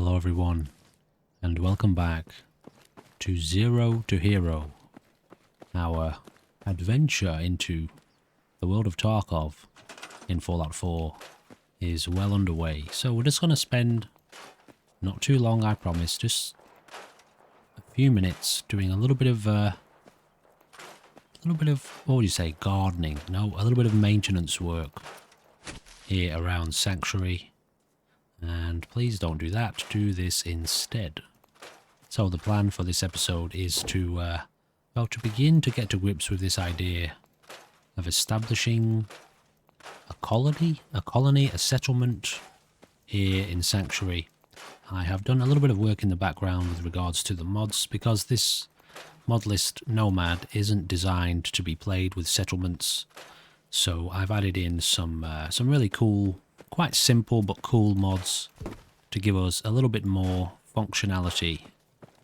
Hello everyone, and welcome back to Zero to Hero. Our adventure into the world of Tarkov in Fallout 4 is well underway. So we're just going to spend, not too long I promise, just a few minutes doing a little bit of, what would you say, gardening? No, a little bit of maintenance work here around Sanctuary. And please don't do that, do this instead. So the plan for this episode is to, to begin to get to grips with this idea of establishing a colony, a settlement here in Sanctuary. I have done a little bit of work in the background with regards to the mods, because this MODLIST Nomad isn't designed to be played with settlements. So I've added in some really cool, quite simple but cool mods to give us a little bit more functionality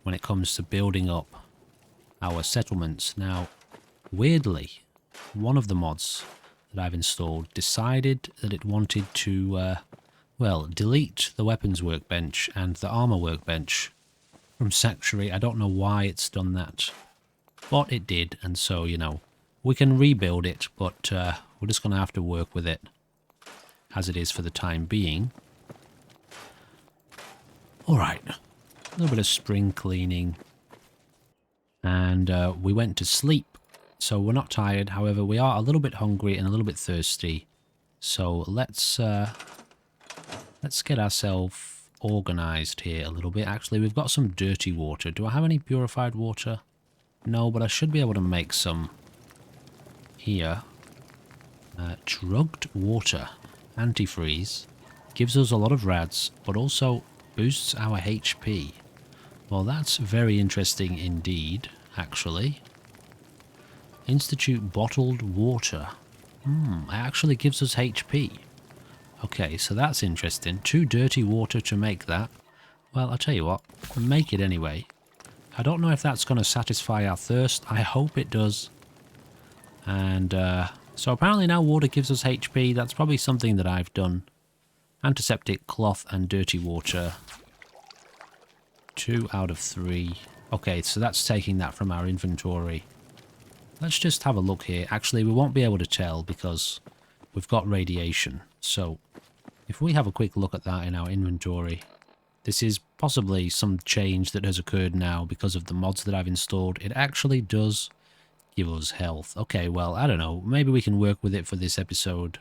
when it comes to building up our settlements. Now, weirdly, one of the mods that I've installed decided that it wanted to, delete the weapons workbench and the armor workbench from Sanctuary. I don't know why it's done that, but it did, and so, you know, we can rebuild it, but we're just going to have to work with it as it is for the time being. Alright, a little bit of spring cleaning, and we went to sleep, so we're not tired. However, we are a little bit hungry and a little bit thirsty, so let's get ourselves organised here a little bit. Actually, we've got some dirty water. Do I have any purified water? No, but I should be able to make some here. Drugged water. Antifreeze. Gives us a lot of rads, but also boosts our HP. Well, that's very interesting indeed, actually. Institute bottled water. It actually gives us HP. Okay, so that's interesting. 2 dirty water to make that. Well, I'll tell you what, make it anyway. I don't know if that's going to satisfy our thirst. I hope it does. And, so apparently now water gives us HP. That's probably something that I've done. Antiseptic, cloth, and dirty water. 2 out of 3. Okay, so that's taking that from our inventory. Let's just have a look here. Actually, we won't be able to tell because we've got radiation. So, if we have a quick look at that in our inventory, this is possibly some change that has occurred now because of the mods that I've installed. It actually does give us health. Okay, well, I don't know. Maybe we can work with it for this episode.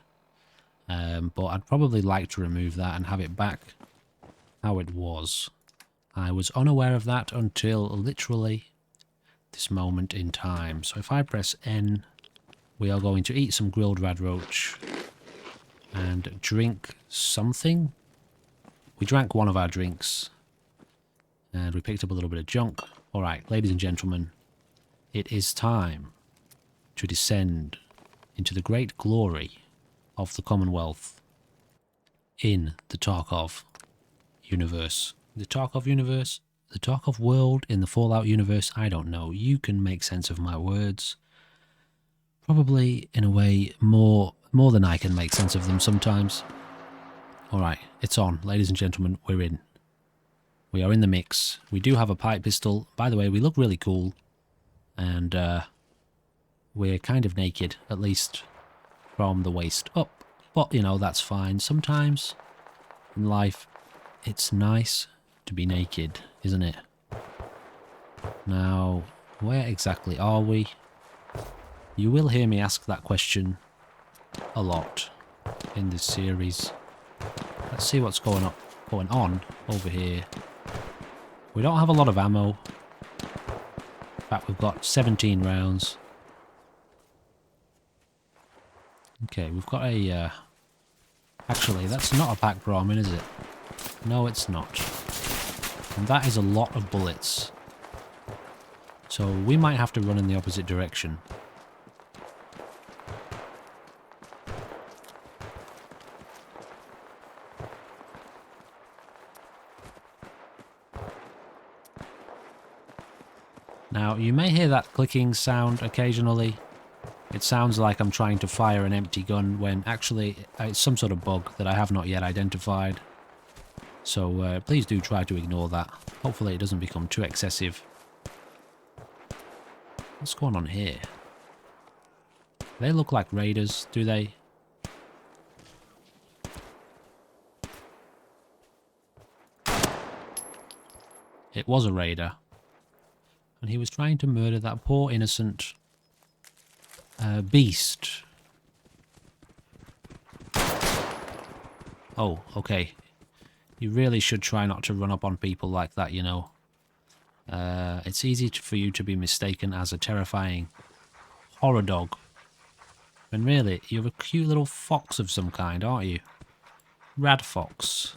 But I'd probably like to remove that and have it back how it was. I was unaware of that until literally this moment in time. So if I press N, we are going to eat some grilled rad roach and drink something. We drank one of our drinks and we picked up a little bit of junk. Alright, ladies and gentlemen, it is time to descend into the great glory of the Commonwealth in the Tarkov universe. The Tarkov universe? The Tarkov world in the Fallout universe? I don't know. You can make sense of my words. Probably in a way more than I can make sense of them sometimes. Alright, it's on. Ladies and gentlemen, we're in. We are in the mix. We do have a pipe pistol. By the way, we look really cool. And we're kind of naked, at least from the waist up. But, you know, that's fine. Sometimes in life, it's nice to be naked, isn't it? Now, where exactly are we? You will hear me ask that question a lot in this series. Let's see what's going on over here. We don't have a lot of ammo. In fact, we've got 17 rounds. Okay, we've got a... Actually, that's not a packed Brahmin, is it? No, it's not. And that is a lot of bullets. So we might have to run in the opposite direction. Now, you may hear that clicking sound occasionally. It sounds like I'm trying to fire an empty gun when actually it's some sort of bug that I have not yet identified. So please do try to ignore that. Hopefully it doesn't become too excessive. What's going on here? They look like raiders, do they? It was a raider. And he was trying to murder that poor innocent beast. Oh, okay. You really should try not to run up on people like that, you know. It's easy for you to be mistaken as a terrifying horror dog. And really, you're a cute little fox of some kind, aren't you? Rad fox.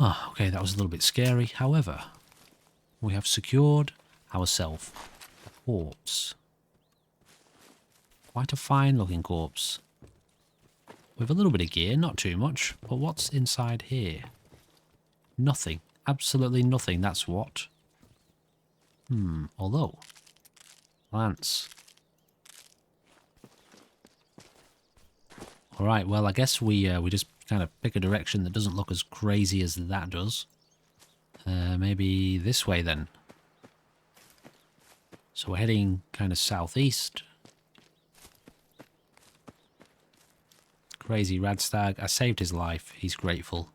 Ah, okay, that was a little bit scary. However, we have secured ourselves a corpse. Quite a fine looking corpse. With a little bit of gear, not too much. But what's inside here? Nothing. Absolutely nothing, that's what. Although... Lance. Alright, well I guess we just kind of pick a direction that doesn't look as crazy as that does. Maybe this way then. So we're heading kind of southeast. Crazy Radstag. I saved his life. He's grateful.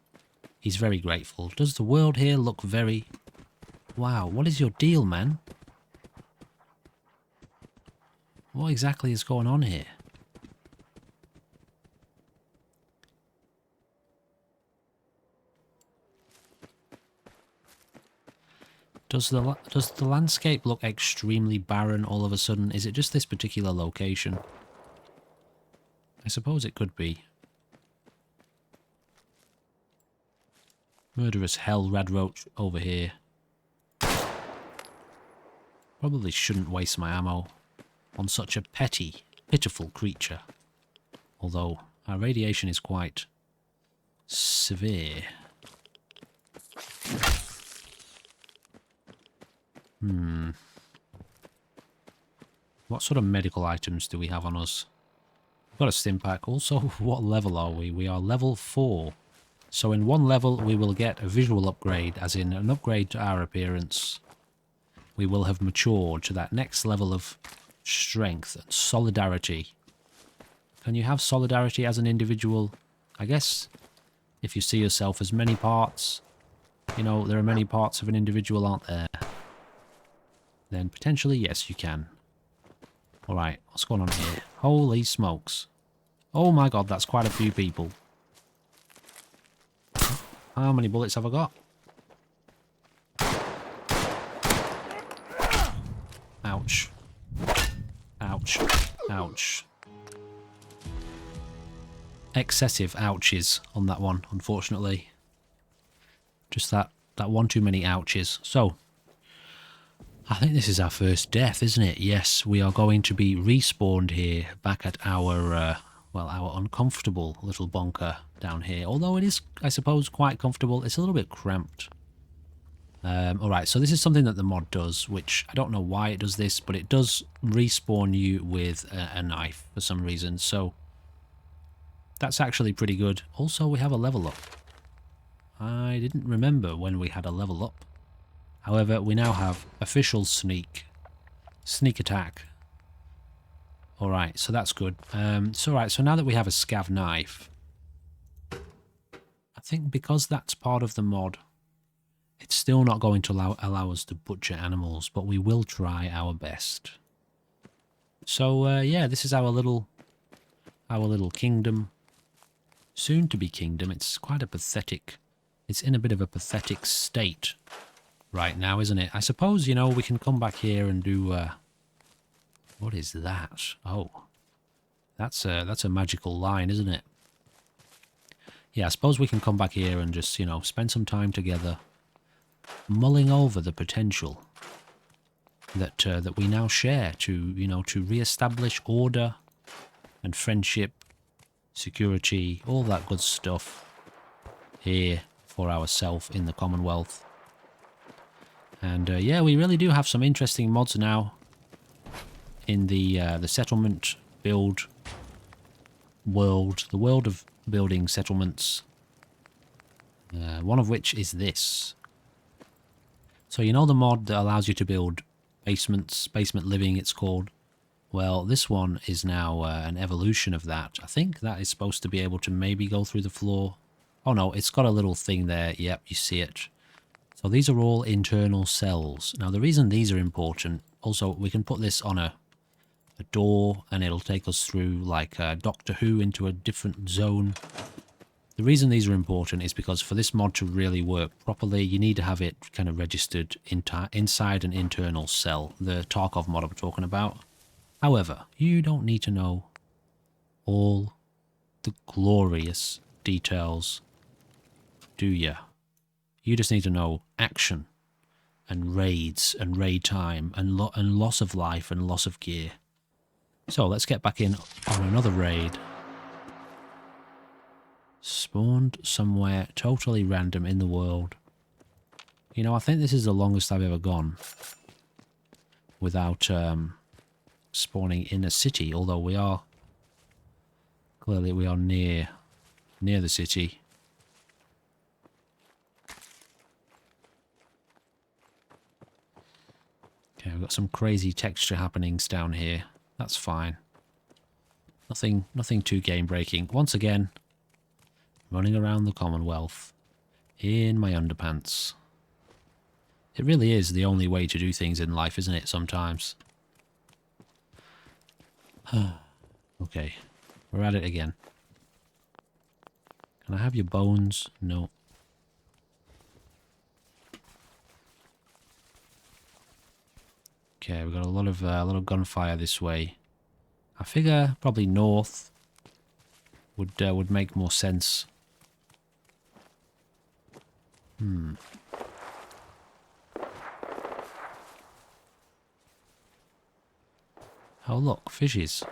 He's very grateful. Does the world here look very... Wow, what is your deal, man? What exactly is going on here? Does the landscape look extremely barren all of a sudden? Is it just this particular location? I suppose it could be. Murderous hell radroach over here. Probably shouldn't waste my ammo on such a pitiful creature. Although our radiation is quite severe. What sort of medical items do we have on us? We've got a stim pack. Also, what level are we? We are level 4. So in one level we will get a visual upgrade, as in an upgrade to our appearance. We will have matured to that next level of strength and solidarity. Can you have solidarity as an individual? I guess if you see yourself as many parts, you know, there are many parts of an individual, aren't there? Then potentially, yes, you can. Alright, what's going on here? Holy smokes. Oh my god, that's quite a few people. How many bullets have I got? Ouch. Ouch. Ouch. Excessive ouches on that one, unfortunately. Just that one too many ouches. So, I think this is our first death, isn't it? Yes, we are going to be respawned here back at our, well, our uncomfortable little bunker down here. Although it is, I suppose, quite comfortable. It's a little bit cramped. Alright, so this is something that the mod does, which I don't know why it does this, but it does respawn you with a knife for some reason. So, that's actually pretty good. Also, we have a level up. I didn't remember when we had a level up. However, we now have official sneak attack. Alright, so that's good. So now that we have a scav knife, I think because that's part of the mod, it's still not going to allow us to butcher animals, but we will try our best. So yeah, this is our little kingdom. Soon to be kingdom. It's quite a pathetic, it's in a bit of a pathetic state right now, isn't it? I suppose, you know, we can come back here and do, what is that? Oh, that's a magical line, isn't it? Yeah, I suppose we can come back here and just, you know, spend some time together, mulling over the potential that that we now share to, you know, to re-establish order and friendship, security, all that good stuff here for ourselves in the Commonwealth. And yeah, we really do have some interesting mods now in the settlement build world, the world of building settlements. One of which is this. So you know the mod that allows you to build basements, basement living it's called? Well, this one is now an evolution of that. I think that is supposed to be able to maybe go through the floor. Oh no, it's got a little thing there. Yep, you see it. So these are all internal cells. Now the reason these are important, also we can put this on a door and it'll take us through like Doctor Who into a different zone. The reason these are important is because for this mod to really work properly, you need to have it kind of registered inside an internal cell, the Tarkov mod I'm talking about. However, you don't need to know all the glorious details, do you? You just need to know action and raids and raid time and loss of life and loss of gear. So let's get back in on another raid. Spawned somewhere totally random in the world. You know, I think this is the longest I've ever gone without spawning in a city, although we are clearly near the city. Okay, we've got some crazy texture happenings down here. That's fine. Nothing too game breaking. Once again, running around the Commonwealth in my underpants. It really is the only way to do things in life, isn't it, sometimes? Okay, we're at it again. Can I have your bones? No. Okay, we've got a lot of gunfire this way. I figure probably north would make more sense. Oh look, fishes.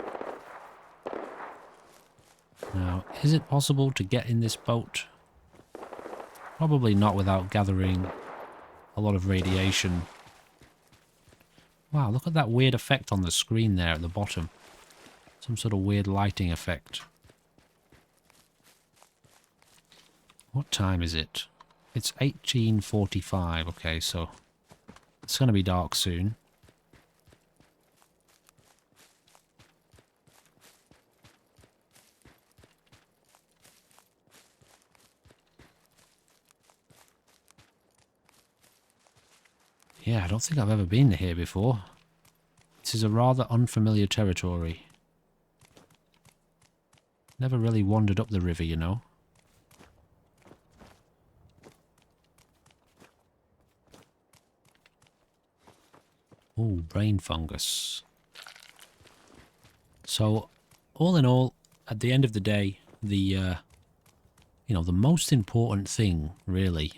Now, is it possible to get in this boat? Probably not without gathering a lot of radiation. Wow, look at that weird effect on the screen there at the bottom. Some sort of weird lighting effect. What time is it? It's 18:45. Okay, so it's going to be dark soon. Yeah, I don't think I've ever been here before. This is a rather unfamiliar territory. Never really wandered up the river, you know. Oh, brain fungus. So, all in all, at the end of the day, the most important thing, really,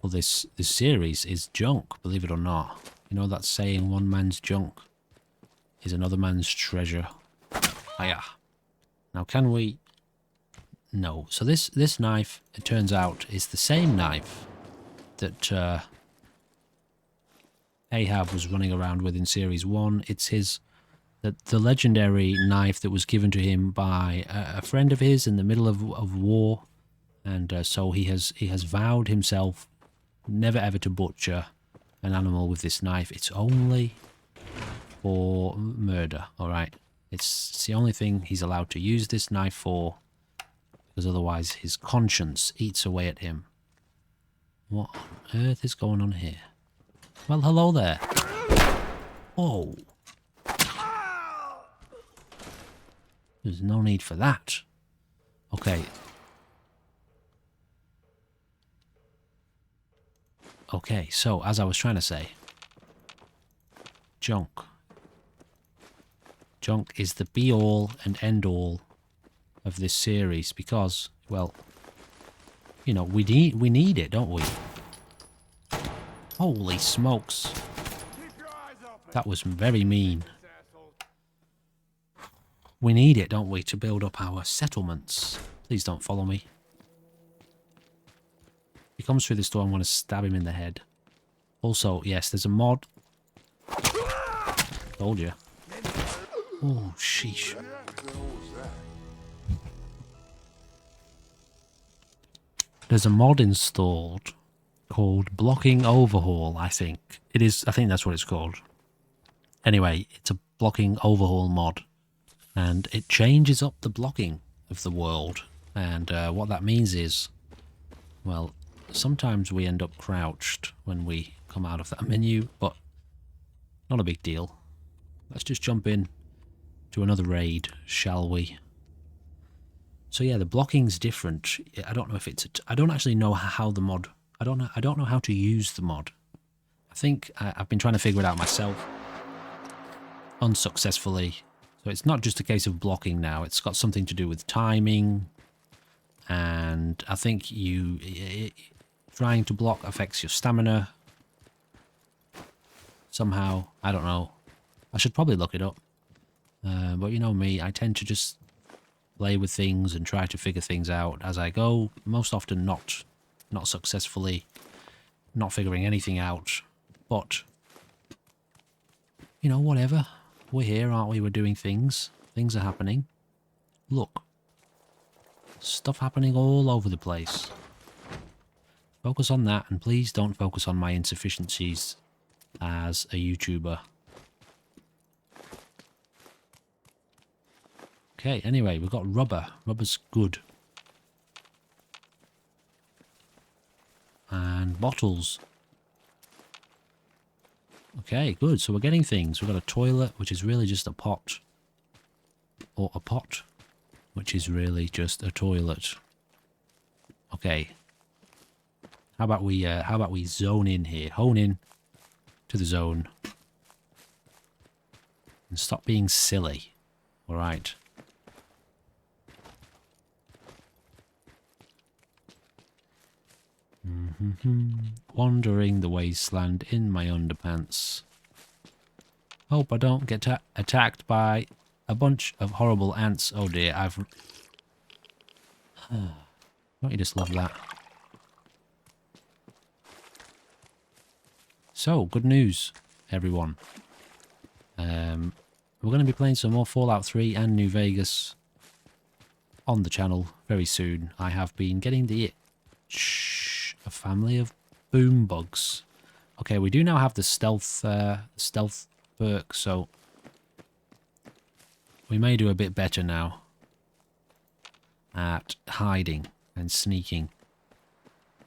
for this series is junk, believe it or not. You know that saying, one man's junk is another man's treasure. Hiya. Now, can we... No. So this knife, it turns out, is the same knife that Ahab was running around with in Series 1. It's the legendary knife that was given to him by a friend of his in the middle of war. And so he has vowed himself never ever to butcher an animal with this knife. It's only for murder, alright? It's the only thing he's allowed to use this knife for, because otherwise his conscience eats away at him. What on earth is going on here? Well, hello there. Oh. There's no need for that. Okay. Okay, so as I was trying to say, junk. Junk is the be-all and end-all of this series because, well, you know, we need it, don't we? Holy smokes. That was very mean. We need it, don't we, to build up our settlements. Please don't follow me. If he comes through this door, I'm going to stab him in the head. Also, yes, there's a mod. Told you. Oh, sheesh. There's a mod installed called Blocking Overhaul, I think. It is, I think that's what it's called. Anyway, it's a blocking overhaul mod. And it changes up the blocking of the world. And what that means is, well, sometimes we end up crouched when we come out of that menu, but not a big deal. Let's just jump in to another raid, shall we? So yeah, the blocking's different. I don't know if it's... I don't actually know how the mod... I don't know how to use the mod. I think I've been trying to figure it out myself. Unsuccessfully. So it's not just a case of blocking now. It's got something to do with timing. And I think trying to block affects your stamina. Somehow. I don't know. I should probably look it up. But you know me, I tend to just play with things and try to figure things out as I go. Most often not successfully, not figuring anything out. But, you know, whatever. We're here, aren't we? We're doing things. Things are happening. Look. Stuff happening all over the place. Focus on that, and please don't focus on my insufficiencies as a YouTuber. Okay, anyway, we've got rubber. Rubber's good. And bottles. Okay, good. So we're getting things. We've got a toilet, which is really just a pot. Or a pot, which is really just a toilet. Okay. How about we zone in here? Hone in to the zone. And stop being silly. Alright. Wandering the wasteland in my underpants. Hope I don't get attacked by a bunch of horrible ants. Oh dear, don't you just love that? So, good news, everyone. We're going to be playing some more Fallout 3 and New Vegas on the channel very soon. I have been getting the itch. A family of boom bugs. Okay, we do now have the stealth perk, so we may do a bit better now at hiding and sneaking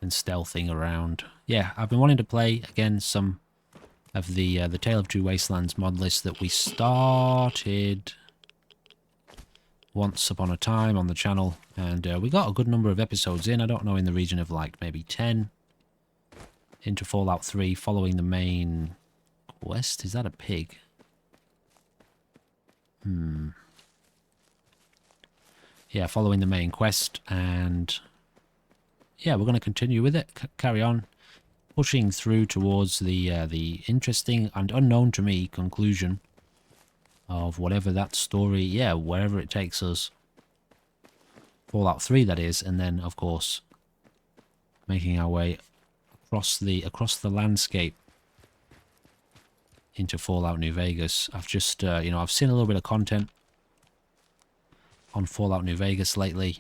and stealthing around. Yeah, I've been wanting to play again some of the Tale of Two Wastelands mod list that we started once upon a time on the channel, and we got a good number of episodes in. I don't know, in the region of like maybe 10 into Fallout 3 following the main quest. Is that a pig? Yeah, following the main quest, and yeah, we're going to continue with it, carry on pushing through towards the interesting and unknown to me conclusion of whatever that story, yeah, wherever it takes us. Fallout 3, that is, and then, of course, making our way across the landscape into Fallout New Vegas. I've just, you know, I've seen a little bit of content on Fallout New Vegas lately.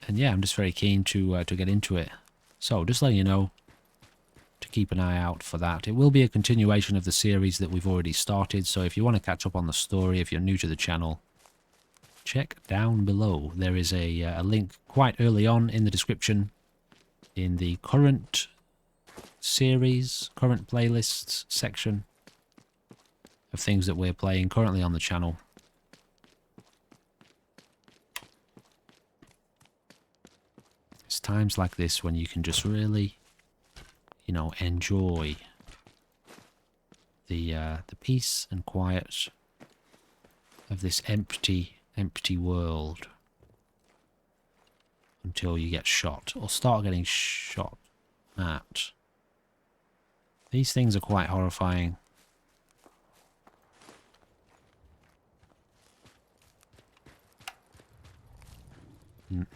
And yeah, I'm just very keen to get into it. So, just letting you know to keep an eye out for that. It will be a continuation of the series that we've already started, so if you want to catch up on the story, if you're new to the channel, check down below. There is a link quite early on in the description in the current series, current playlists section of things that we're playing currently on the channel. It's times like this when you can just really, you know, enjoy the peace and quiet of this empty world until you get shot or start getting shot at. These things are quite horrifying.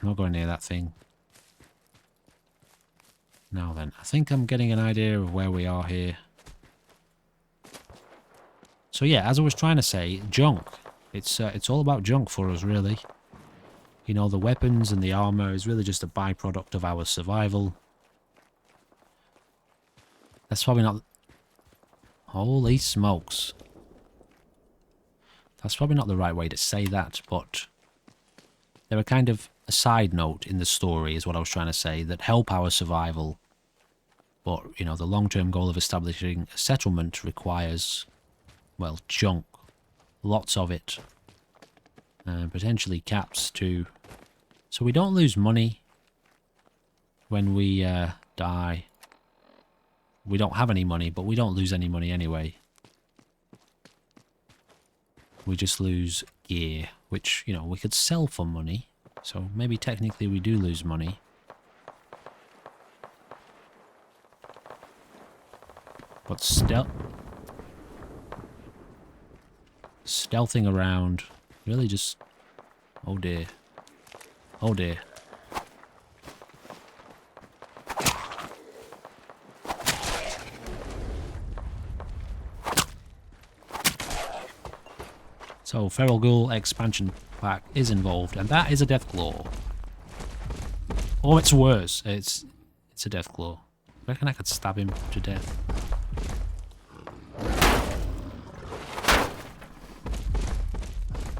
Not going near that thing. Now then, I think I'm getting an idea of where we are here. So yeah, as I was trying to say, junk. It's all about junk for us, really. You know, the weapons and the armor is really just a byproduct of our survival. That's probably not... Holy smokes. That's probably not the right way to say that, but they're a kind of a side note in the story, is what I was trying to say, that help our survival. But, you know, the long-term goal of establishing a settlement requires, well, junk. Lots of it. And potentially caps too. So we don't lose money when we die. We don't have any money, but we don't lose any money anyway. We just lose gear, which, you know, we could sell for money. So maybe technically we do lose money. But stealthing around really just... Oh dear. Oh dear. So, Feral Ghoul expansion pack is involved, and that is a Deathclaw. Oh, it's worse. It's a Deathclaw. I reckon I could stab him to death.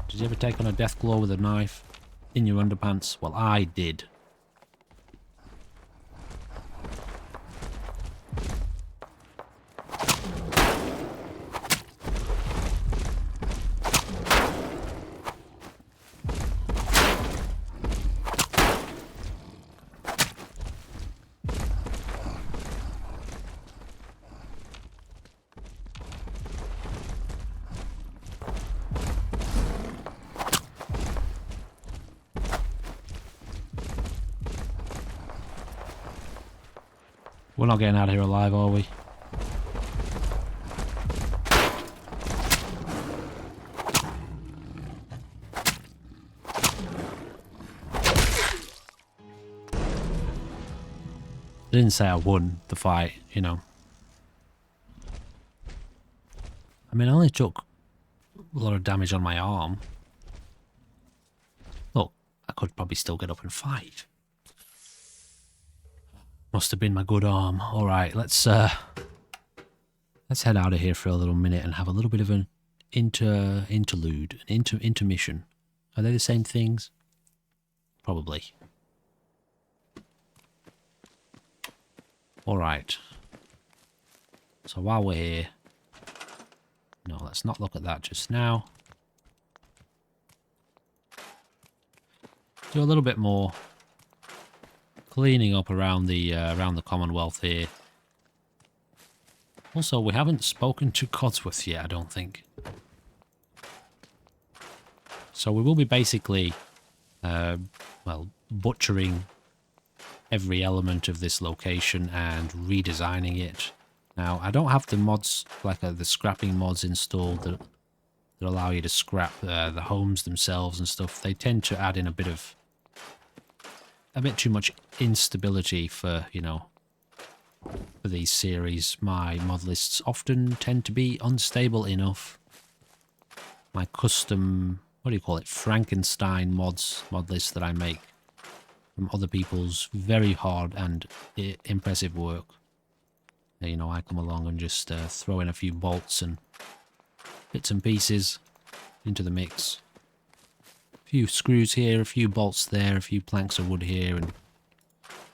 Did you ever take on a Deathclaw with a knife in your underpants? Well, I did. We're not getting out of here alive, are we? I didn't say I won the fight, you know. I mean, I only took a lot of damage on my arm. Look, I could probably still get up and fight. Must have been my good arm. Alright, let's head out of here for a little minute and have a little bit of an interlude, an intermission. Are they the same things? Probably. Alright. So while we're here... No, let's not look at that just now. Do a little bit more cleaning up around the Commonwealth here. Also, we haven't spoken to Codsworth yet, I don't think. So we will be basically, well, butchering every element of this location and redesigning it. Now, I don't have the mods, like the scrapping mods installed that allow you to scrap the homes themselves and stuff. They tend to add in a bit too much instability for, you know, for these series. My mod lists often tend to be unstable enough. My custom, what do you call it, Frankenstein mod lists that I make from other people's very hard and impressive work. You know, I come along and just throw in a few bolts and bits and pieces into the mix. A few screws here, a few bolts there, a few planks of wood here, and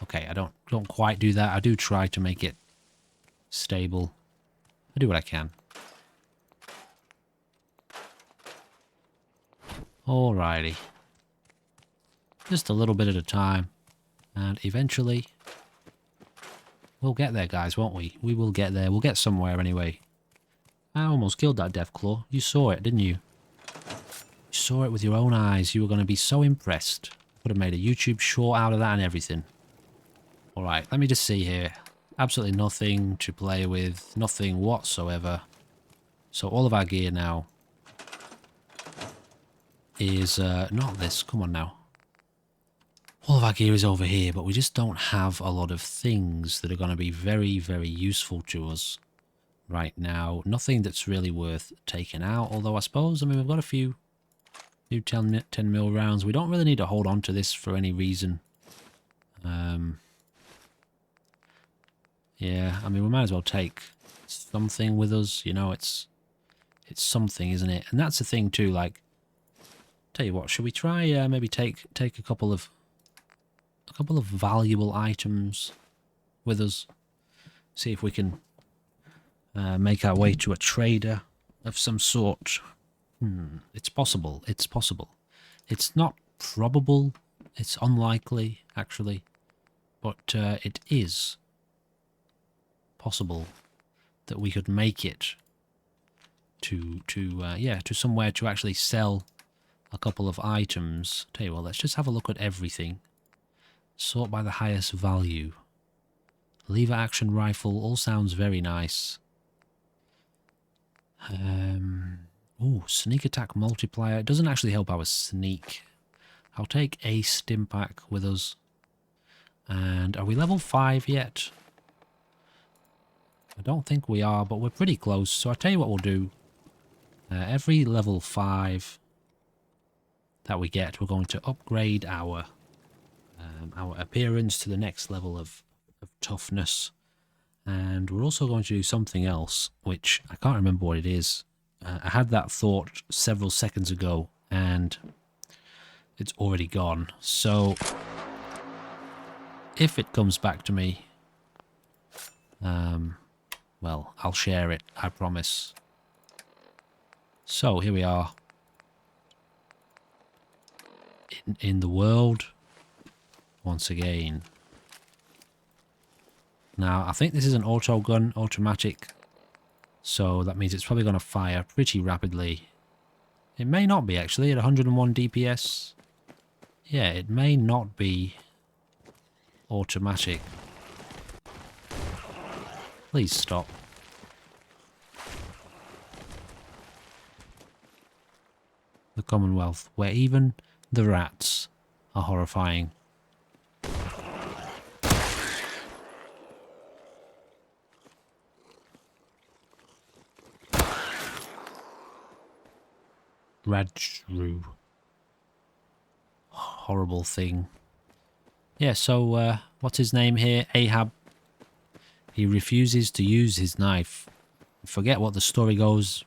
okay, I don't quite do that. I do try to make it stable. I do what I can. Alrighty. Just a little bit at a time, and eventually we'll get there, guys, won't we? We will get there. We'll get somewhere anyway. I almost killed that Deathclaw. You saw it, didn't you? You saw it with your own eyes. You were going to be so impressed. Would have made a YouTube short out of that and everything. Alright, let me just see here. Absolutely nothing to play with. Nothing whatsoever. So all of our gear now is... not this. Come on now. All of our gear is over here, but we just don't have a lot of things that are going to be very, very useful to us right now. Nothing that's really worth taking out, although I suppose, I mean, we've got a few New 10 mil rounds. We don't really need to hold on to this for any reason. Yeah, I mean, we might as well take something with us. You know, it's something, isn't it? And that's the thing too. Like, tell you what, should we try maybe take a couple of valuable items with us? See if we can make our way to a trader of some sort. It's possible. It's possible. It's not probable. It's unlikely, actually. But it is possible that we could make it to somewhere to actually sell a couple of items. Tell you what, let's just have a look at everything. Sort by the highest value. Lever action rifle all sounds very nice. Oh, sneak attack multiplier. It doesn't actually help our sneak. I'll take a Stimpack with us. And are we level 5 yet? I don't think we are, but we're pretty close. So I'll tell you what we'll do. Every level 5 that we get, we're going to upgrade our appearance to the next level of toughness. And we're also going to do something else, which I can't remember what it is. I had that thought several seconds ago, and it's already gone. So, if it comes back to me, well, I'll share it, I promise. So, here we are. In the world, once again. Now, I think this is an auto gun, automatic. So that means it's probably going to fire pretty rapidly. It may not be, actually, at 101 DPS. Yeah, it may not be automatic. Please stop. The Commonwealth, where even the rats are horrifying. Rajru. Horrible thing. Yeah, so, what's his name here? Ahab. He refuses to use his knife. Forget what the story goes.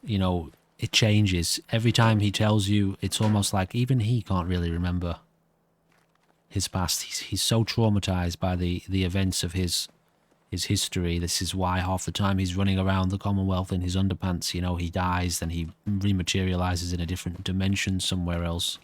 You know, it changes. Every time he tells you, it's almost like even he can't really remember his past. He's so traumatized by the events of his history. This is why half the time he's running around the Commonwealth in his underpants. You know, he dies, then he rematerializes in a different dimension somewhere else.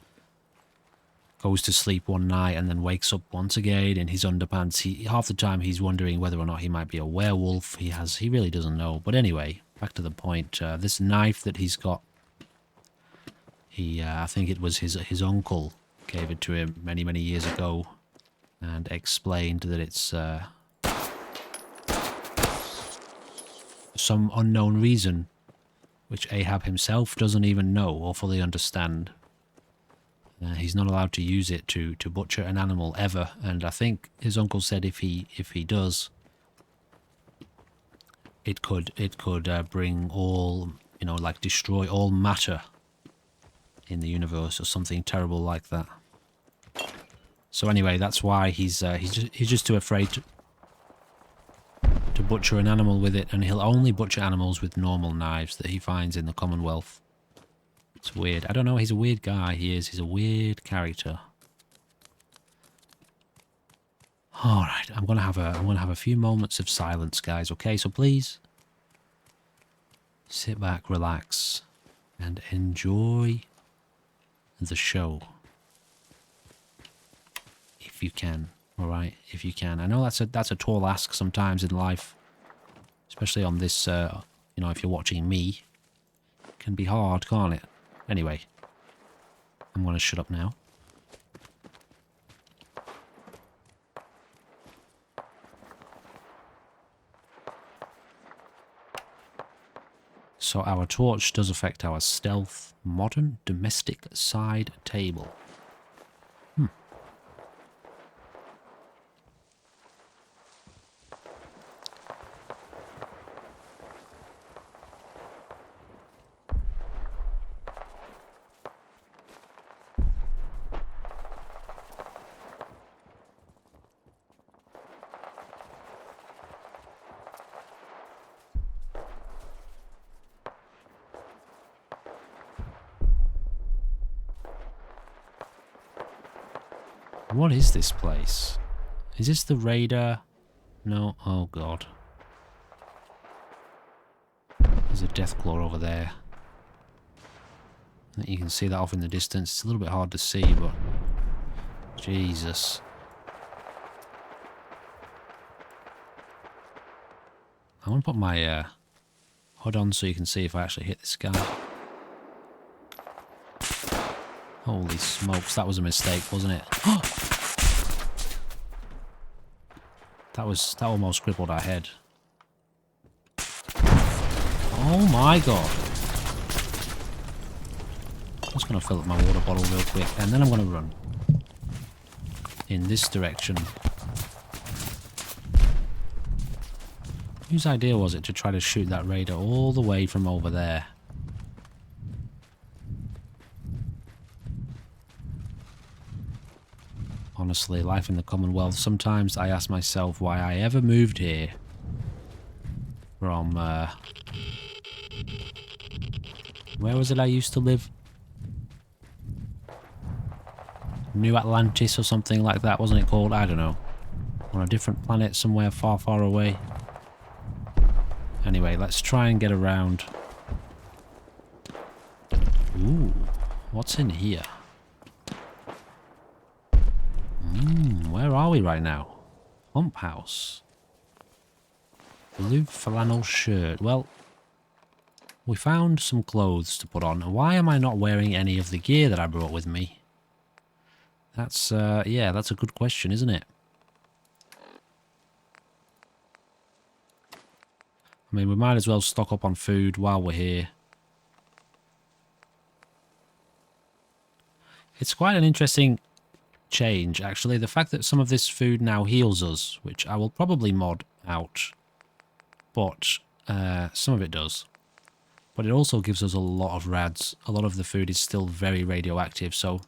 Goes to sleep one night and then wakes up once again in his underpants. Half the time he's wondering whether or not he might be a werewolf. He really doesn't know. But anyway, back to the point. This knife that he's got, I think it was his uncle gave it to him many, many years ago and explained that it's some unknown reason, which Ahab himself doesn't even know or fully understand. He's not allowed to use it to butcher an animal ever, and I think his uncle said if he does, it could bring all, you know, like destroy all matter in the universe or something terrible like that. So anyway, that's why he's just too afraid to butcher an animal with it, and he'll only butcher animals with normal knives that he finds in the Commonwealth. It's weird. I don't know, he's a weird guy, he's a weird character. Alright, I'm gonna have a few moments of silence, guys, okay? So please sit back, relax, and enjoy the show. If you can, alright? If you can. I know that's a tall ask sometimes in life. Especially on this, you know, if you're watching me. It can be hard, can't it? Anyway, I'm going to shut up now. So our torch does affect our stealth. Modern domestic side table. What is this place? Is this the radar? No. Oh, God. There's a Deathclaw over there. I think you can see that off in the distance. It's a little bit hard to see, but... Jesus. I want to put my hood on so you can see if I actually hit this guy. Holy smokes, that was a mistake, wasn't it? That almost crippled our head. Oh my God. I'm just going to fill up my water bottle real quick, and then I'm going to run in this direction. Whose idea was it to try to shoot that raider all the way from over there? Honestly, life in the Commonwealth, sometimes I ask myself why I ever moved here from, where was it I used to live? New Atlantis or something like that, wasn't it called? I don't know. On a different planet somewhere far, far away. Anyway, let's try and get around. Ooh, what's in here? Where are we right now? Pump house. Blue flannel shirt. Well, we found some clothes to put on. Why am I not wearing any of the gear that I brought with me? That's, yeah, that's a good question, isn't it? I mean, we might as well stock up on food while we're here. It's quite an interesting change, actually. The fact that some of this food now heals us, which I will probably mod out, but some of it does. But it also gives us a lot of rads. A lot of the food is still very radioactive, so,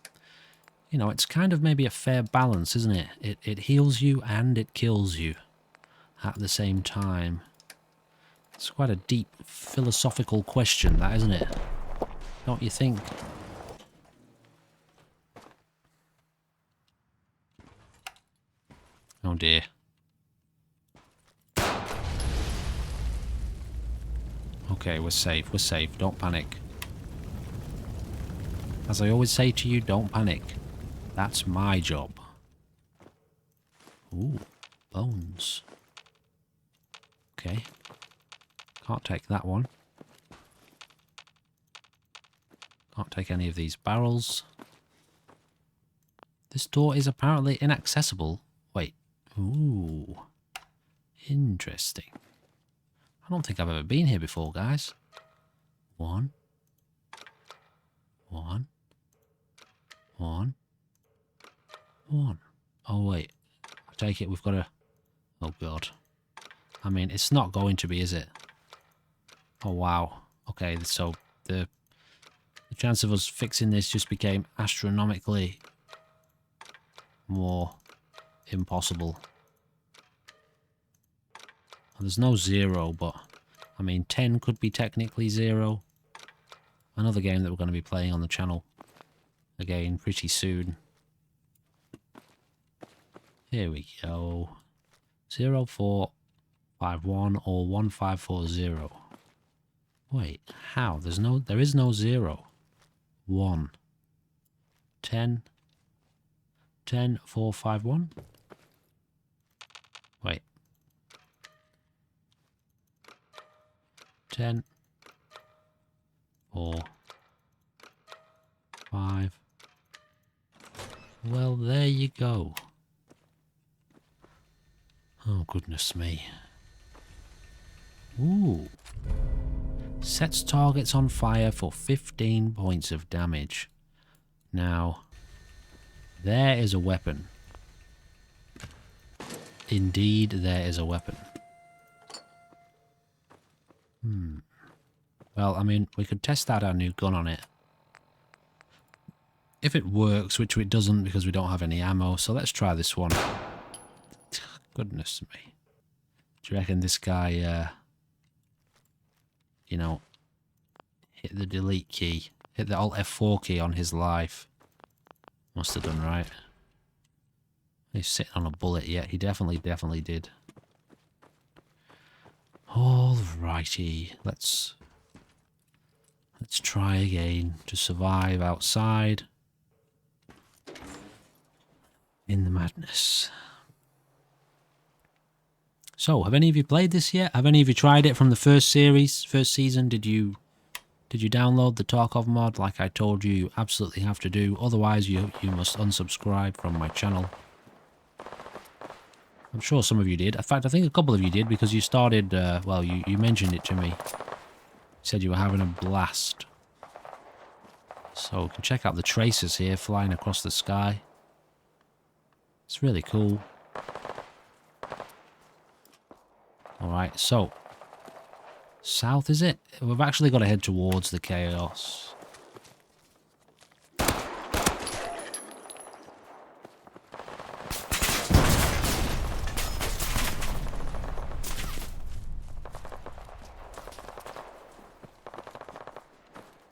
you know, it's kind of maybe a fair balance, isn't it? It heals you and it kills you at the same time. It's quite a deep philosophical question, that, isn't it? Don't you think? Oh dear. Okay, we're safe, we're safe. Don't panic. As I always say to you, don't panic. That's my job. Ooh, bones. Okay. Can't take that one. Can't take any of these barrels. This door is apparently inaccessible. Wait. Ooh. Interesting. I don't think I've ever been here before, guys. One. Oh, wait. I take it we've got to... Oh, God. I mean, it's not going to be, is it? Oh, wow. Okay, so the chance of us fixing this just became astronomically more impossible. Well, there's no 0, but I mean 10 could be technically 0. Another game that we're going to be playing on the channel again pretty soon. Here we go. 0451 or 1540. Wait, how? There is no 0. 1. 10. 10, 4, 5, 1. Wait. 10. 4. 5. Well, there you go. Oh, goodness me. Ooh. Sets targets on fire for 15 points of damage. Now, there is a weapon. Indeed, there is a weapon. Well, I mean, we could test out our new gun on it. If it works, which it doesn't because we don't have any ammo, so let's try this one. Goodness me. Do you reckon this guy, you know, hit the delete key, hit the Alt F4 key on his life? Must have done right. He's sitting on a bullet yet. He definitely did. Alrighty, let's try again to survive outside in the madness. So, have any of you played this yet? Have any of you tried it from the first series, first season? Did you download the Tarkov mod like I told you you absolutely have to do? Otherwise, you must unsubscribe from my channel. I'm sure some of you did. In fact, I think a couple of you did because you started, well, you mentioned it to me. You said you were having a blast. So we can check out the tracers here flying across the sky. It's really cool. Alright, so south, is it? We've actually got to head towards the chaos.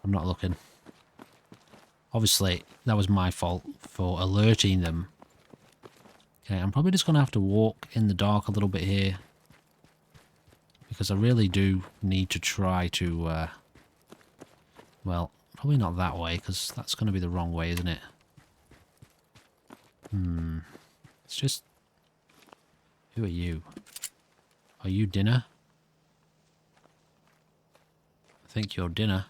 I'm not looking. Obviously, that was my fault for alerting them. Okay, I'm probably just going to have to walk in the dark a little bit here. Because I really do need to try to, well, probably not that way, because that's going to be the wrong way, isn't it? It's just... Who are you? Are you dinner? I think you're dinner.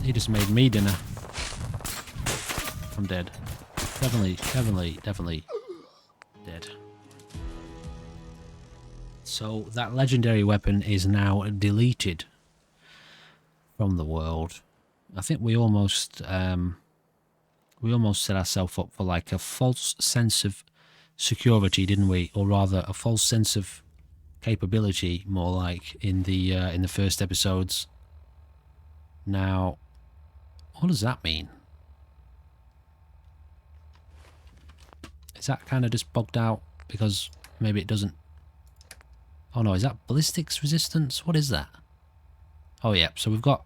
He just made me dinner. I'm dead. Definitely dead. So that legendary weapon is now deleted from the world. I think we almost set ourselves up for like a false sense of security, didn't we? Or rather, a false sense of capability, more like in the first episodes. Now, what does that mean? Is that kind of just bugged out because maybe it doesn't... Oh no, is that ballistics resistance? What is that? Oh yeah, so we've got...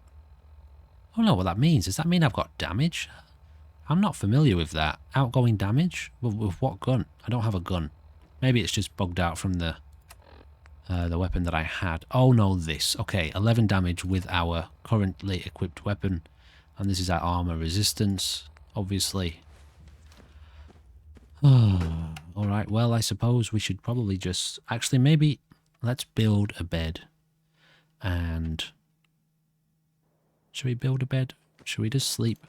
I don't know what that means. Does that mean I've got damage? I'm not familiar with that. Outgoing damage? With what gun? I don't have a gun. Maybe it's just bugged out from the weapon that I had. Oh no, this. Okay, 11 damage with our currently equipped weapon. And this is our armor resistance, obviously. Alright, well, I suppose we should probably just... Actually, maybe let's build a bed. And... Should we build a bed? Should we just sleep?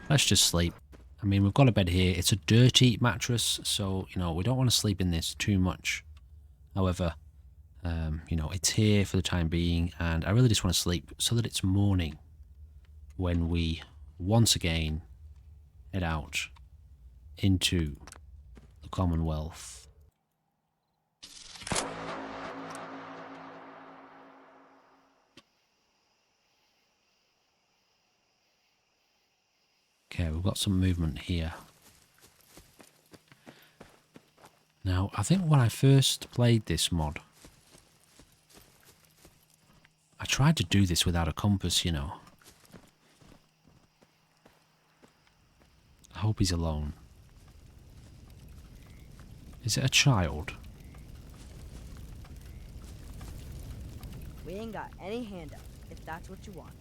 Let's just sleep. I mean, we've got a bed here. It's a dirty mattress, so, you know, we don't want to sleep in this too much. However, you know, it's here for the time being, and I really just want to sleep so that it's morning when we once again head out into the Commonwealth. Okay, we've got some movement here. Now, I think when I first played this mod, I tried to do this without a compass, you know. I hope he's alone. Is it a child? We ain't got any handout, if that's what you want.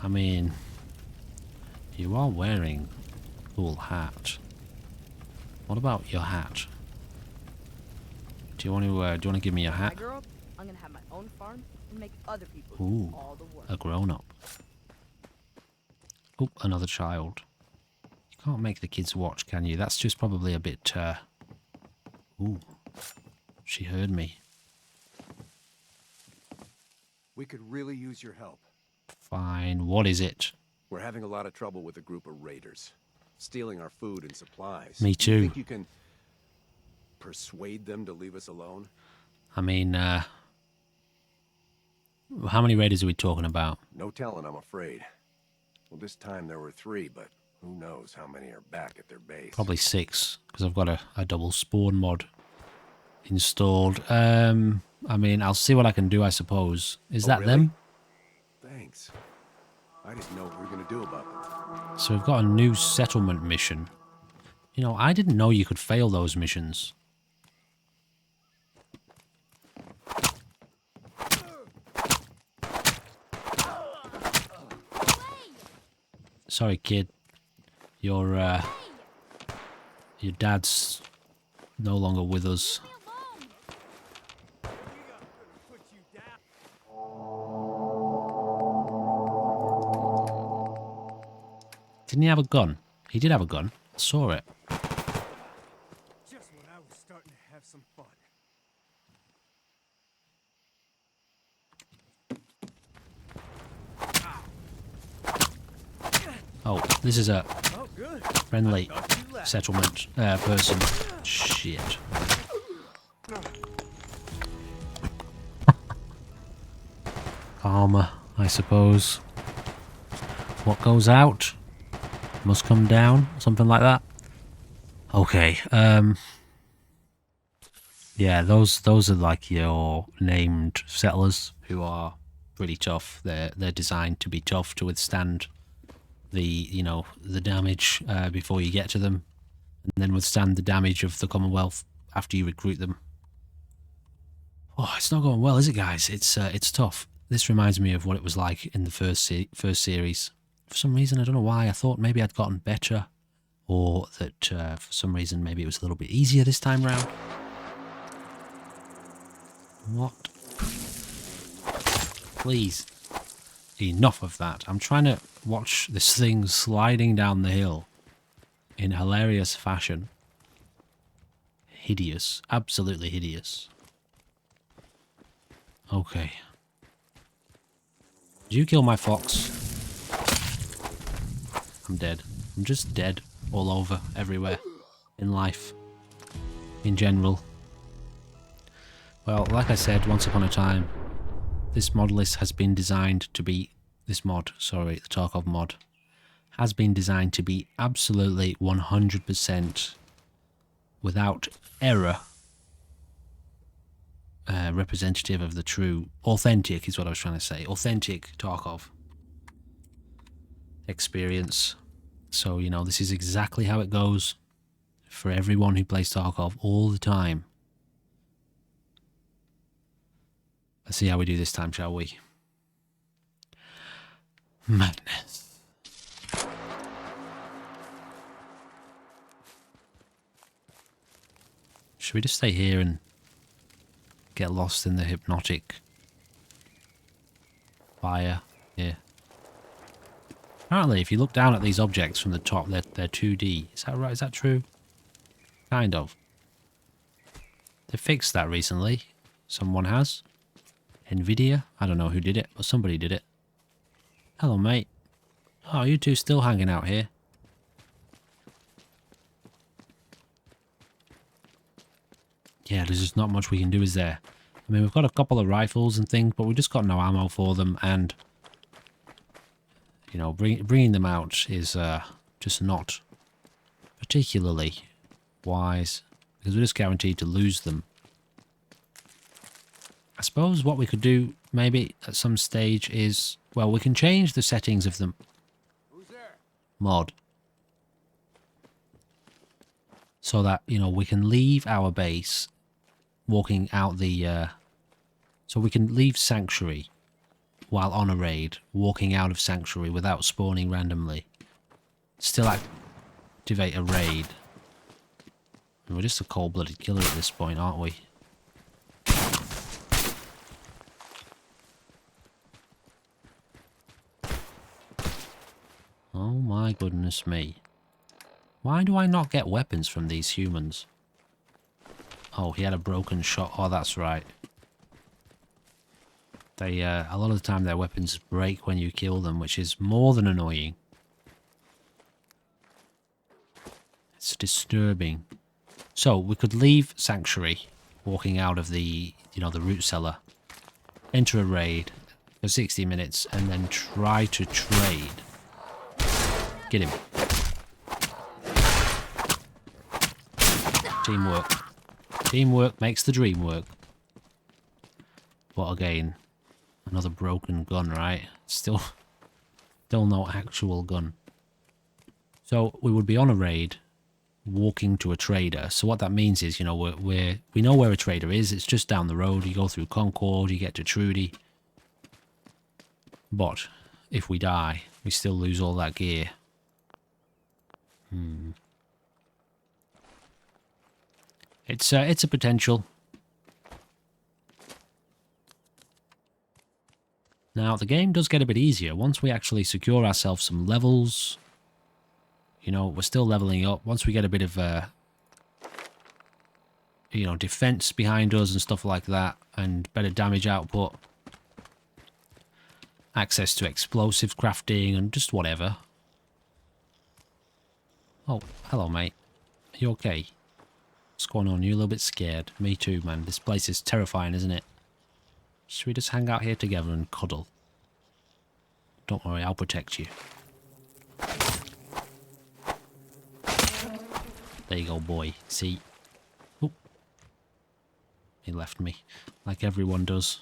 I mean, you are wearing a cool hat. What about your hat? Do you want to give me your When hat? I grow up, I'm gonna have my own farm and make other people Ooh, do all the work. a grown-up. Oh, another child. You can't make the kids watch, can you? That's just probably a bit, Ooh, she heard me. We could really use your help. Fine, what is it? We're having a lot of trouble with a group of raiders, stealing our food and supplies. Me Do you too. think you can persuade them to leave us alone? I mean, how many raiders are we talking about? No telling, I'm afraid. Well, this time there were 3, but who knows how many are back at their base. Probably 6, because I've got a double spawn mod installed. I mean, I'll see what I can do, I suppose. Is that really? them? Thanks. I didn't know what we were gonna do about them. So we've got a new settlement mission. You know, I didn't know you could fail those missions. Sorry, kid. Your dad's no longer with us. Didn't he have a gun? He did have a gun. I saw it. Just when I was starting to have some fun. Oh, this is a Oh, good. friendly settlement person. Shit. Karma, I suppose. What goes out must come down, something like that. Okay, yeah, those are like your named settlers who are pretty tough. They're designed to be tough to withstand the damage before you get to them, and then withstand the damage of the Commonwealth after you recruit them. Oh, it's not going well, is it, guys? It's tough. This reminds me of what it was like in the first series. For some reason, I don't know why, I thought maybe I'd gotten better, or that for some reason maybe it was a little bit easier this time round. What? Please. Enough of that. I'm trying to watch this thing sliding down the hill in hilarious fashion. Hideous. Absolutely hideous. Okay. Did you kill my fox? I'm dead. I'm just dead all over, everywhere. In life. In general. Well, like I said, once upon a time, this mod list has been designed to be... This mod, sorry, the Tarkov mod, has been designed to be absolutely 100% without error representative of the true... Authentic is what I was trying to say. Authentic Tarkov experience. So, you know, this is exactly how it goes for everyone who plays Tarkov all the time. Let's see how we do this time, shall we? Madness. Should we just stay here and get lost in the hypnotic fire here? Apparently, if you look down at these objects from the top, they're 2D. Is that right? Is that true? Kind of. They fixed that recently. Someone has. Nvidia? I don't know who did it, but somebody did it. Hello, mate. Oh, you two still hanging out here? Yeah, there's just not much we can do, is there? I mean, we've got a couple of rifles and things, but we've just got no ammo for them, and... You know, bringing them out is just not particularly wise, because we're just guaranteed to lose them. I suppose what we could do, maybe, at some stage is... Well, we can change the settings of the mod. So that, you know, we can leave our base walking out the... So we can leave Sanctuary while on a raid, walking out of Sanctuary without spawning randomly. Still activate a raid. And we're just a cold-blooded killer at this point, aren't we? Oh my goodness me. Why do I not get weapons from these humans? Oh, he had a broken shot. Oh, that's right. They, a lot of the time their weapons break when you kill them, which is more than annoying. It's disturbing. So, we could leave Sanctuary, walking out of the, you know, the root cellar, enter a raid for 60 minutes, and then try to trade. Get him. Teamwork. Teamwork makes the dream work. But again, another broken gun, right? Still no actual gun. So we would be on a raid, walking to a trader. So what that means is, you know, we know where a trader is. It's just down the road. You go through Concord, you get to Trudy. But if we die, we still lose all that gear. It's a potential. Now, the game does get a bit easier once we actually secure ourselves some levels. You know, we're still leveling up. Once we get a bit of, you know, defense behind us and stuff like that, and better damage output, access to explosive crafting, and just whatever. Oh, hello, mate. Are you okay? What's going on? You're a little bit scared. Me too, man. This place is terrifying, isn't it? Should we just hang out here together and cuddle? Don't worry, I'll protect you. There you go, boy. See? Oh. He left me. Like everyone does.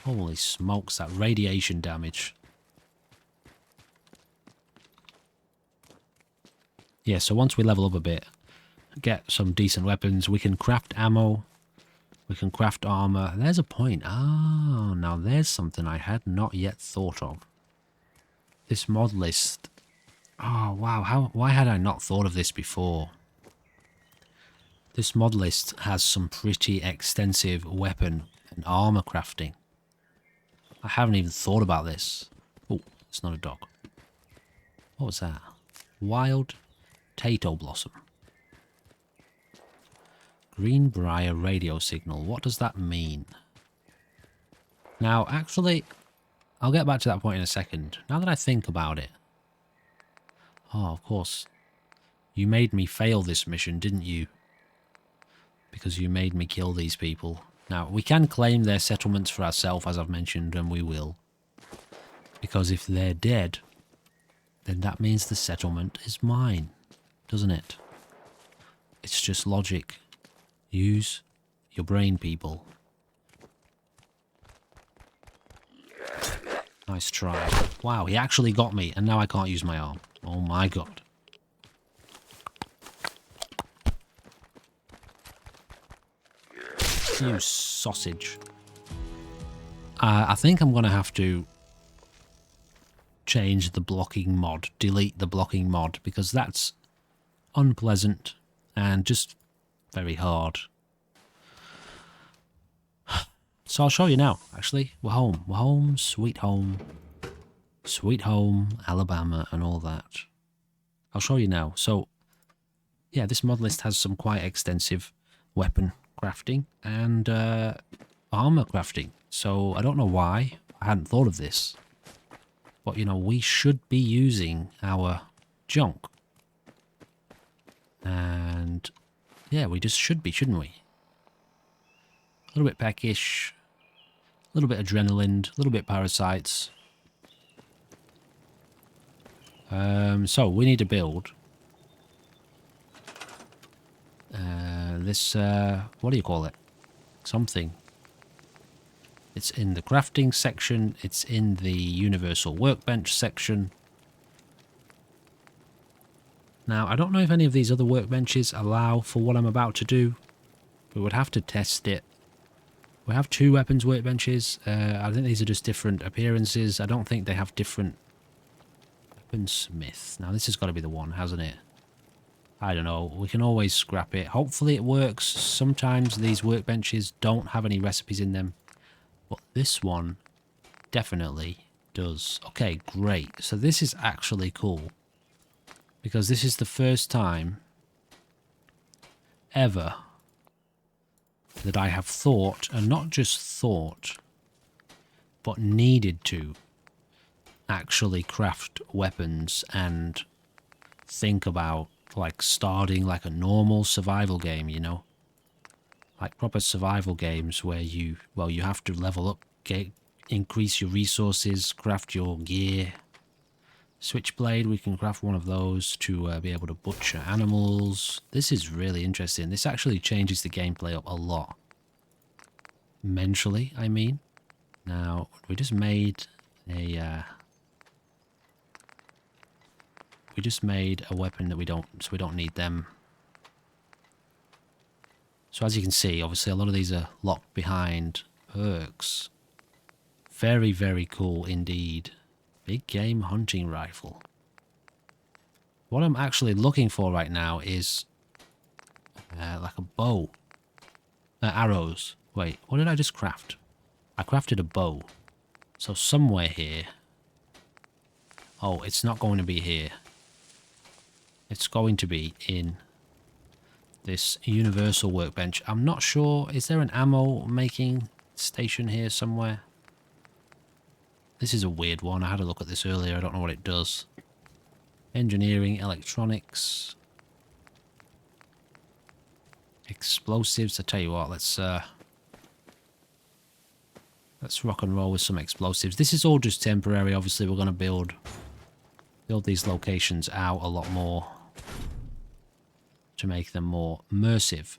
Holy smokes, that radiation damage. Yeah, so once we level up a bit, get some decent weapons, we can craft ammo, we can craft armor. There's a point. Ah, now there's something I had not yet thought of. This mod list. Oh, wow. Why had I not thought of this before? This mod list has some pretty extensive weapon and armor crafting. I haven't even thought about this. Oh, it's not a dog. What was that? Wild Tato Blossom. Greenbrier radio signal. What does that mean? Now, actually, I'll get back to that point in a second. Now that I think about it. Oh, of course. You made me fail this mission, didn't you? Because you made me kill these people. Now, we can claim their settlements for ourselves, as I've mentioned, and we will. Because if they're dead, then that means the settlement is mine, doesn't it? It's just logic. Use your brain, people. Nice try. Wow, he actually got me, and now I can't use my arm. Oh my god. You sausage. I think I'm going to have to change the blocking mod, delete the blocking mod, because that's unpleasant and just very hard. So I'll show you now, actually. We're home. We're home, sweet home. Sweet home, Alabama, and all that. I'll show you now. So, yeah, this mod list has some quite extensive weapon crafting and armor crafting. So, I don't know why. I hadn't thought of this. But, you know, we should be using our junk. And, yeah, we just should be, shouldn't we? A little bit peckish, a little bit adrenaline, a little bit parasites. So we need to build this, what do you call it? Something. It's in the crafting section, it's in the universal workbench section. Now, I don't know if any of these other workbenches allow for what I'm about to do. We would have to test it. We have 2 weapons workbenches. I think these are just different appearances. I don't think they have different weaponsmith. Now this has got to be the one, hasn't it? I don't know. We can always scrap it. Hopefully it works. Sometimes these workbenches don't have any recipes in them. But this one definitely does. Okay, great. So this is actually cool. Because this is the first time ever that I have thought, and not just thought, but needed to actually craft weapons and think about like starting like a normal survival game, you know, like proper survival games where you have to level up, increase your resources, craft your gear. Switchblade, we can craft one of those to be able to butcher animals. This is really interesting. This actually changes the gameplay up a lot. Mentally, I mean. Now, we just made a... we just made a weapon that we don't need them. So as you can see, obviously a lot of these are locked behind perks. Very, very cool indeed. Big game hunting rifle. What I'm actually looking for right now is like a bow. Arrows. Wait, what did I just craft? I crafted a bow. So somewhere here. Oh, it's not going to be here. It's going to be in this universal workbench. I'm not sure. Is there an ammo making station here somewhere? This is a weird one. I had a look at this earlier. I don't know what it does. Engineering, electronics, explosives. I tell you what, let's rock and roll with some explosives. This is all just temporary. Obviously, we're going to build these locations out a lot more to make them more immersive.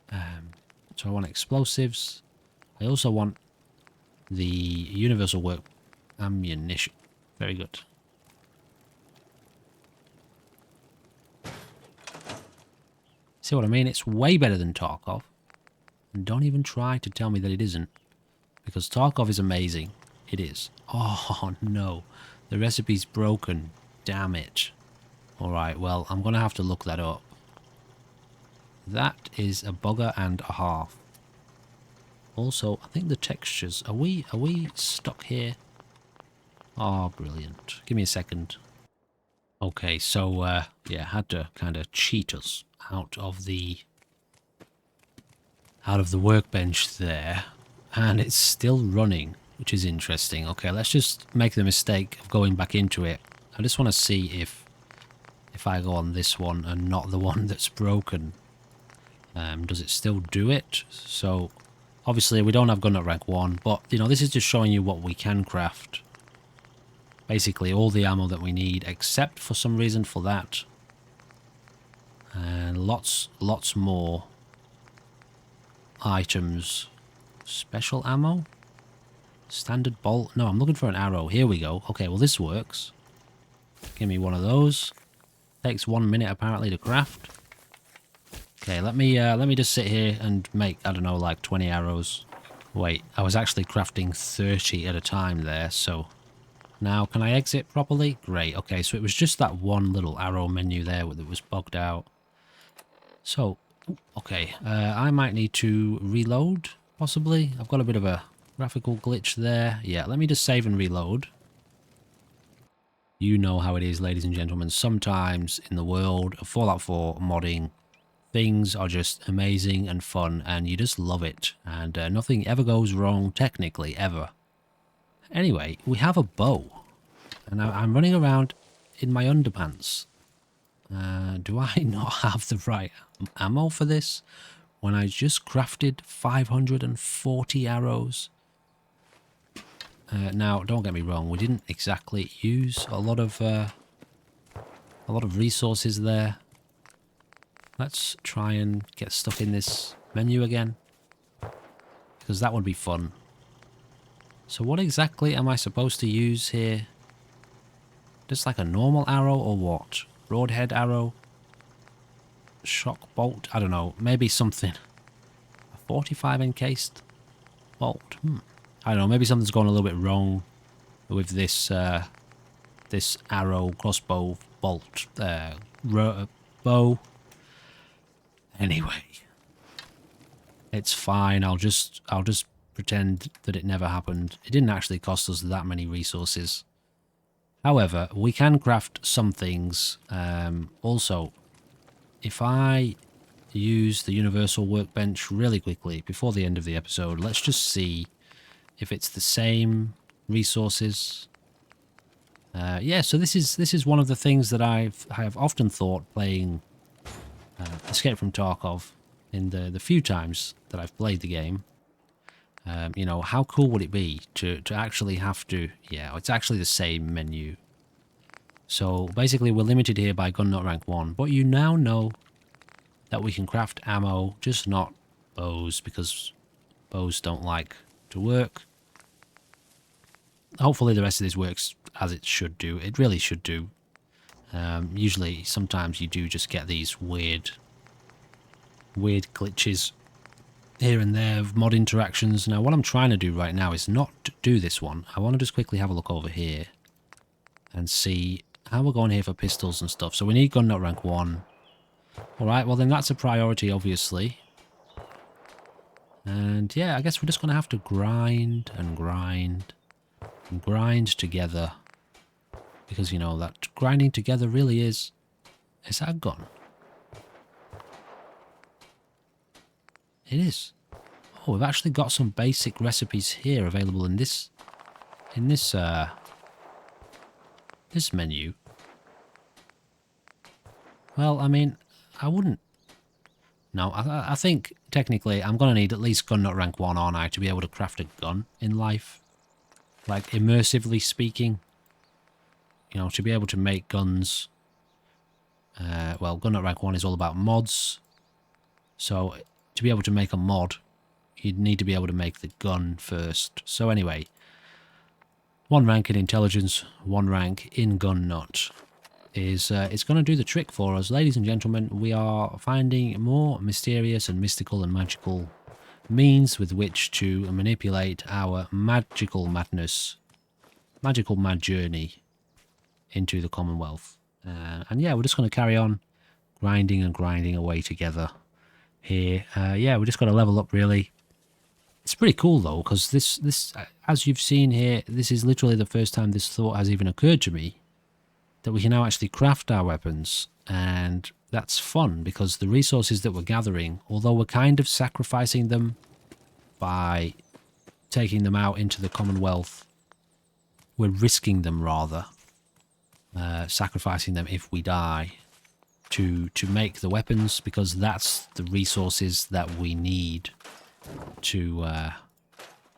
So I want explosives. I also want the universal work ammunition. Very good. See what I mean? It's way better than Tarkov. And don't even try to tell me that it isn't. Because Tarkov is amazing. It is. Oh, no. The recipe's broken. Damn it. Alright, well, I'm going to have to look that up. That is a bugger and a half. Also, I think the textures... Are we stuck here? Oh, brilliant. Give me a second. Okay, so, yeah, had to kind of cheat us out of the workbench there. And it's still running, which is interesting. Okay, let's just make the mistake of going back into it. I just want to see if I go on this one and not the one that's broken, does it still do it? So, obviously, we don't have gun at rank 1, but, you know, this is just showing you what we can craft. Basically, all the ammo that we need, except for some reason for that. And lots more items. Special ammo? Standard bolt? No, I'm looking for an arrow. Here we go. Okay, well, this works. Give me one of those. Takes 1 minute, apparently, to craft. Okay, let me just sit here and make, I don't know, like 20 arrows. Wait, I was actually crafting 30 at a time there, so... Now, can I exit properly? Great, okay, so it was just that one little arrow menu there that was bugged out. So, okay, I might need to reload, possibly. I've got a bit of a graphical glitch there. Yeah, let me just save and reload. You know how it is, ladies and gentlemen. Sometimes in the world of Fallout 4 modding, things are just amazing and fun, and you just love it. And nothing ever goes wrong, technically, ever. Anyway, we have a bow. And I'm running around in my underpants. Do I not have the right ammo for this? When I just crafted 540 arrows. Now, don't get me wrong, we didn't exactly use a lot of resources there. Let's try and get stuck in this menu again, because that would be fun. So what exactly am I supposed to use here? Just like a normal arrow or what? Broadhead arrow? Shock bolt? I don't know. Maybe something. A 45 encased bolt? I don't know. Maybe something's gone a little bit wrong with this this arrow crossbow bolt bow. Anyway, it's fine. I'll just pretend that it never happened. It didn't actually cost us that many resources. However, we can craft some things. Also, if I use the universal workbench really quickly before the end of the episode, let's just see if it's the same resources. Yeah, so this is one of the things that I have often thought playing Escape from Tarkov in the few times that I've played the game. You know, how cool would it be to actually have to... Yeah, it's actually the same menu. So basically we're limited here by gun nut rank 1, but you now know that we can craft ammo, just not bows because bows don't like to work. Hopefully the rest of this works as it should do. It really should do. Usually, sometimes you do just get these weird glitches here and there of mod interactions. Now, what I'm trying to do right now is not to do this one. I want to just quickly have a look over here and see how we're going here for pistols and stuff. So we need gun nut rank 1. Alright, well then that's a priority, obviously. And yeah, I guess we're just going to have to grind and grind and grind together. Because, you know, that grinding together really is that a gun? It is. Oh, we've actually got some basic recipes here available in this menu. Well, I mean, I wouldn't. No, I think technically I'm gonna need at least gun nut rank 1, aren't I, to be able to craft a gun in life. Like, immersively speaking. You know, to be able to make guns. Well, gun nut rank 1 is all about mods. So, to be able to make a mod, you'd need to be able to make the gun first. So anyway, 1 rank in intelligence, 1 rank in gun nut is it's going to do the trick for us. Ladies and gentlemen, we are finding more mysterious and mystical and magical means with which to manipulate our magical madness, magical mad journey into the Commonwealth. And yeah, we're just going to carry on grinding and grinding away together here. Yeah, we just got to level up, really. It's pretty cool though, because this, as you've seen here, this is literally the first time this thought has even occurred to me, that we can now actually craft our weapons. And that's fun, because the resources that we're gathering, although we're kind of sacrificing them by taking them out into the Commonwealth, we're risking them rather, sacrificing them if we die, to make the weapons, because that's the resources that we need to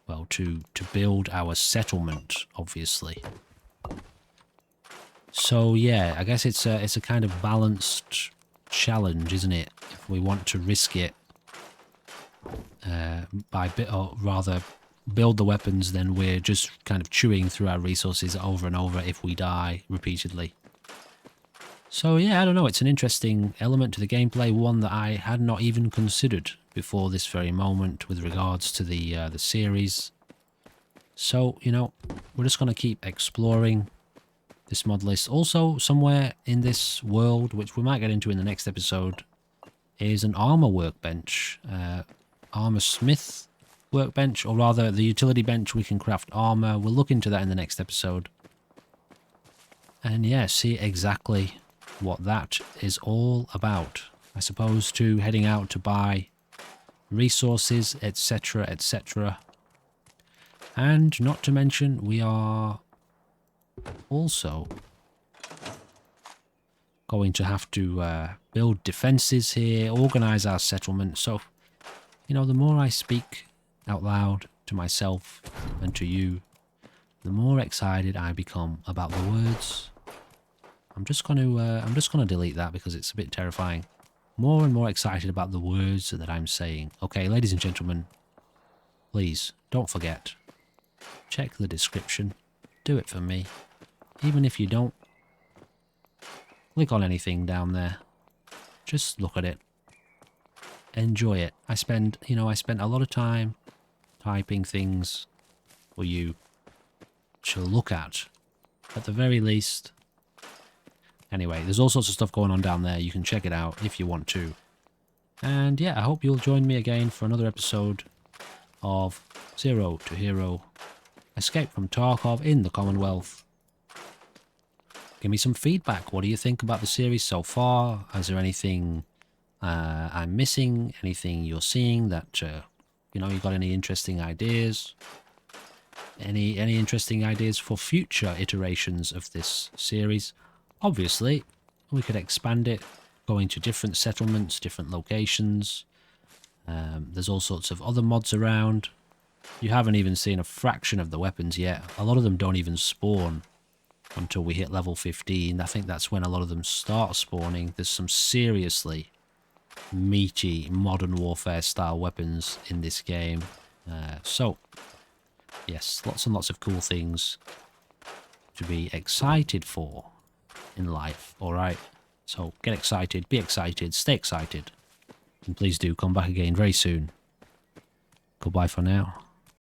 well, to build our settlement, obviously. So yeah, I guess it's a kind of balanced challenge, isn't it? If we want to risk it or rather build the weapons, then we're just kind of chewing through our resources over and over if we die repeatedly. So yeah, I don't know, it's an interesting element to the gameplay, one that I had not even considered before this very moment with regards to the series. So, you know, we're just going to keep exploring this mod list. Also, somewhere in this world, which we might get into in the next episode, is an armor workbench, armor smith workbench, or rather the utility bench. We can craft armor. We'll look into that in the next episode. And yeah, see exactly what that is all about. I suppose to heading out to buy resources, etc., etc. And not to mention, we are also going to have to build defenses here, organize our settlement. So, you know, the more I speak out loud to myself and to you, the more excited I become about the words. I'm just going to delete that because it's a bit terrifying. More and more excited about the words that I'm saying. Okay, ladies and gentlemen, please don't forget. Check the description. Do it for me. Even if you don't, click on anything down there. Just look at it. Enjoy it. I spent a lot of time typing things for you to look at the very least. Anyway, there's all sorts of stuff going on down there. You can check it out if you want to. And yeah, I hope you'll join me again for another episode of Zero to Hero. Escape from Tarkov in the Commonwealth. Give me some feedback. What do you think about the series so far? Is there anything I'm missing? Anything you're seeing that, you know, you got any interesting ideas? Any interesting ideas for future iterations of this series? Obviously, we could expand it, going to different settlements, different locations. There's all sorts of other mods around. You haven't even seen a fraction of the weapons yet. A lot of them don't even spawn until we hit level 15. I think that's when a lot of them start spawning. There's some seriously meaty modern warfare style weapons in this game. So, yes, lots and lots of cool things to be excited for in life, alright? So get excited, be excited, stay excited, and please do come back again very soon. Goodbye for now.